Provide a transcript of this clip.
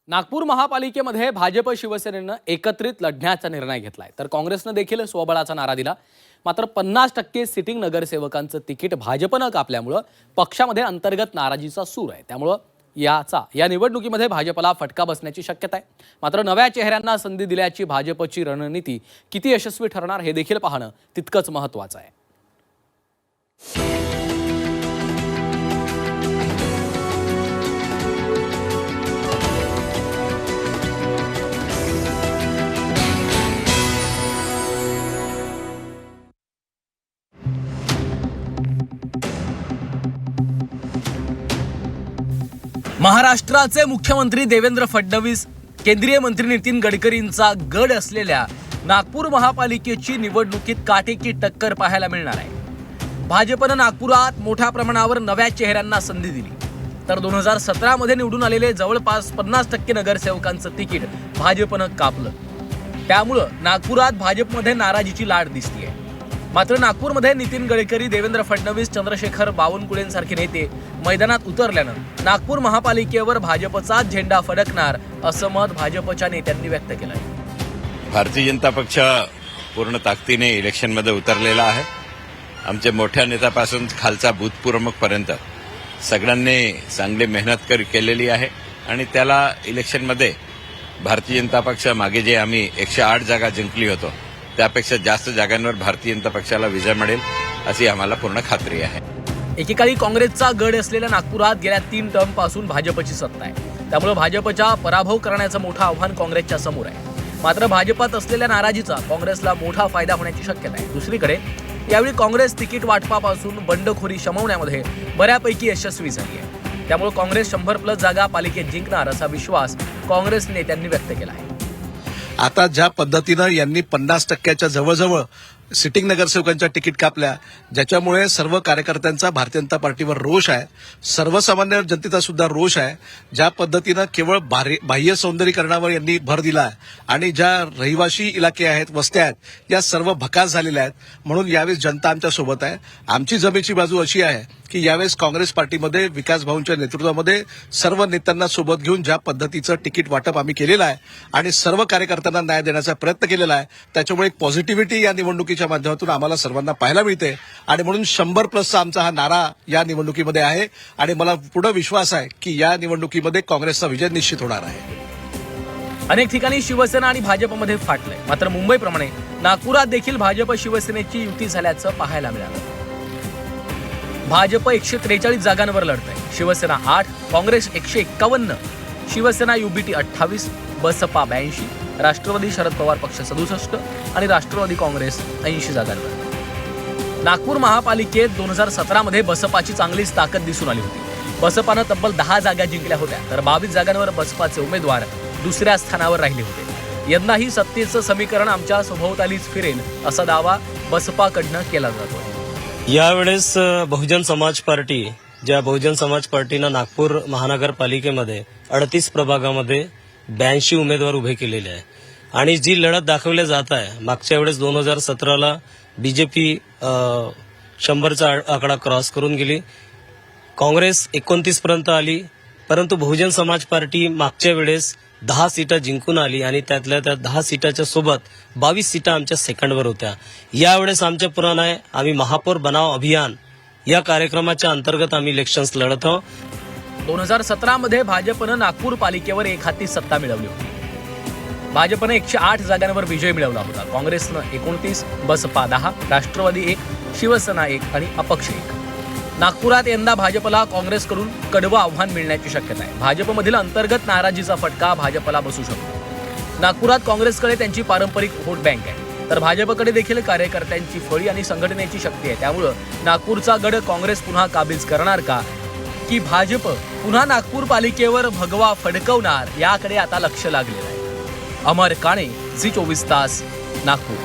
नागपूर महापालिकेमध्ये भाजप शिवसेनेनं एकत्रित लढण्याचा निर्णय घेतलाय, तर काँग्रेसनं देखील स्वबळाचा नारा दिला. मात्र 50% सिटिंग नगरसेवकांचं तिकीट भाजपनं कापल्यामुळं पक्षामध्ये अंतर्गत नाराजीचा सूर आहे. त्यामुळं या निवडणुकीमध्ये भाजपला फटका बसण्याची शक्यता आहे. मात्र नव्या चेहऱ्यांना संधी दिल्याची भाजपची रणनीती किती यशस्वी ठरणार हे देखील पाहणं तितकंच महत्त्वाचं आहे. महाराष्ट्राचे मुख्यमंत्री देवेंद्र फडणवीस, केंद्रीय मंत्री नितीन गडकरींचा गड असलेल्या नागपूर महापालिकेची निवडणुकीत काटेकी टक्कर पाहायला मिळणार आहे. भाजपनं नागपुरात मोठ्या प्रमाणावर नव्या चेहऱ्यांना संधी दिली, तर 2017 मध्ये निवडून आलेले जवळपास 50% नगरसेवकांचं तिकीट भाजपनं कापलं. त्यामुळं नागपुरात भाजपमध्ये नाराजीची लाट दिसतीये. मात्र नागपूरमध्ये नितीन गडकरी, देवेंद्र फडणवीस, चंद्रशेखर बावनकुळेंसारखे नेते मैदानात उतरल्यानं नागपूर महापालिकेवर भाजपचा झेंडा फडकणार असं मत भाजपच्या नेत्यांनी व्यक्त केलंय. भारतीय जनता पक्ष पूर्ण ताकदीने इलेक्शनमध्ये उतरलेला आहे. आमच्या मोठ्या नेत्यापासून खालचा बूथ प्रमुखपर्यंत सगळ्यांनी चांगली मेहनत केलेली आहे आणि त्याला इलेक्शनमध्ये भारतीय जनता पक्ष मागे जे आम्ही 108 जागा जिंकली होतो त्यापेक्षा जास्त जागांवर भारतीय जनता पक्षाला विजय मिळेल अशी आम्हाला पूर्ण खात्री आहे. एकेकाळी काँग्रेसचा गड असलेल्या नागपुरात गेल्या 3 टर्म पासून भाजपची सत्ता आहे. त्यामुळे भाजपच्या पराभव करण्याचं मोठं आव्हान काँग्रेसच्या समोर आहे. मात्र भाजपात असलेल्या नाराजीचा काँग्रेसला मोठा फायदा होण्याची शक्यता आहे. दुसरीकडे यावेळी काँग्रेस तिकीट वाटपापासून बंडखोरी शमवण्यामध्ये बऱ्यापैकी यशस्वी झाली आहे. त्यामुळे काँग्रेस 100+ जागा पालिकेत जिंकणार असा विश्वास काँग्रेस नेत्यांनी व्यक्त केला आहे. आता ज्या पद्धतीनं यांनी 50%च्या जवळजवळ सिटिंग नगरसेवकांच्या तिकीट कापल्या, ज्याच्यामुळे सर्व कार्यकर्त्यांचा भारतीय जनता पार्टीवर रोष आहे, सर्वसामान्य जनतेचा सुद्धा रोष आहे. ज्या पद्धतीनं केवळ बाह्य सौंदर्यीकरणावर यांनी भर दिला आहे आणि ज्या रहिवासी इलाके आहेत, वस्त्या आहेत, या सर्व भकास झालेल्या आहेत. म्हणून यावेळेस जनता आमच्या सोबत आहे. आमची जमेची बाजू अशी आहे की यावेळेस काँग्रेस पार्टीमध्ये विकास भाऊंच्या नेतृत्वामध्ये सर्व नेत्यांना सोबत घेऊन ज्या पद्धतीचं तिकीट वाटप आम्ही केलेलं आहे आणि सर्व कार्यकर्त्यांना न्याय देण्याचा प्रयत्न केलेला आहे, त्याच्यामुळे एक पॉझिटिव्हिटी या निवडणुकीच्या माध्यमातून आम्हाला सर्वांना पाहायला मिळते आणि म्हणून 100+चा आमचा हा नारा या निवडणुकीमध्ये आहे आणि मला पुढे विश्वास आहे की या निवडणुकीमध्ये काँग्रेसचा विजय निश्चित होणार आहे. अनेक ठिकाणी शिवसेना आणि भाजपमध्ये फाटलंय. मात्र मुंबईप्रमाणे नागपुरात देखील भाजप शिवसेनेची युती झाल्याचं पाहायला मिळालं. भाजप 143 जागांवर लढत आहे. शिवसेना 8, काँग्रेस 151, शिवसेना युबीटी 28, बसपा 82, राष्ट्रवादी शरद पवार पक्ष 67 आणि राष्ट्रवादी काँग्रेस 80 जागांवर. नागपूर महापालिकेत 2017 मध्ये बसपाची चांगलीच ताकद दिसून आली होती. बसपानं तब्बल 10 जागा जिंकल्या होत्या, तर 22 जागांवर बसपाचे उमेदवार दुसऱ्या स्थानावर राहिले होते. यंदाही सत्तेचं समीकरण आमच्या सभोवतालीच फिरेल असा दावा बसपाकडनं केला जातो. यावेळेस बहुजन समाज पार्टीनं नागपूर महानगरपालिकेमध्ये 38 प्रभागामध्ये 82 उमेदवार उभे केलेले आहे आणि जी लढत दाखवली जात आहे, मागच्या वेळेस 2017ला बीजेपी 100चा आकडा क्रॉस करून गेली, काँग्रेस 29 पर्यंत आली, परंतु बहुजन समाज पार्टी मागच्या वेळेस 10 सीटा जिंकून आली आणि त्यातल्या 10 सीटाच्या सोबत 22 सीटा आमच्या सेकंडवर होत्या. यावेळेस आमच्या पुराण आहे, आम्ही महापौर बनाव अभियान या कार्यक्रमाच्या अंतर्गत आम्ही इलेक्शन्स लढत आहोत. 2017 मध्ये भाजपनं नागपूर पालिकेवर एकहाती सत्ता मिळवली होती. भाजपनं 108 जागांवर विजय मिळवला होता. काँग्रेसनं 29, बसपा 10, राष्ट्रवादी 1, शिवसेना 1 आणि अपक्ष 1. नागपुरात यंदा भाजपला काँग्रेसकडून कडवं आव्हान मिळण्याची शक्यता आहे. भाजपमधील अंतर्गत नाराजीचा फटका भाजपला बसू शकतो. नागपुरात काँग्रेसकडे त्यांची पारंपरिक व्होट बँक आहे, तर भाजपकडे देखील कार्यकर्त्यांची फळी आणि संघटनेची शक्ती आहे. त्यामुळं नागपूरचा गड काँग्रेस पुन्हा काबीज करणार का, की भाजप पुन्हा नागपूर पालिकेवर भगवा फडकवणार, याकडे आता लक्ष लागलेलं आहे. अमर काणे, झी 24 तास, नागपूर.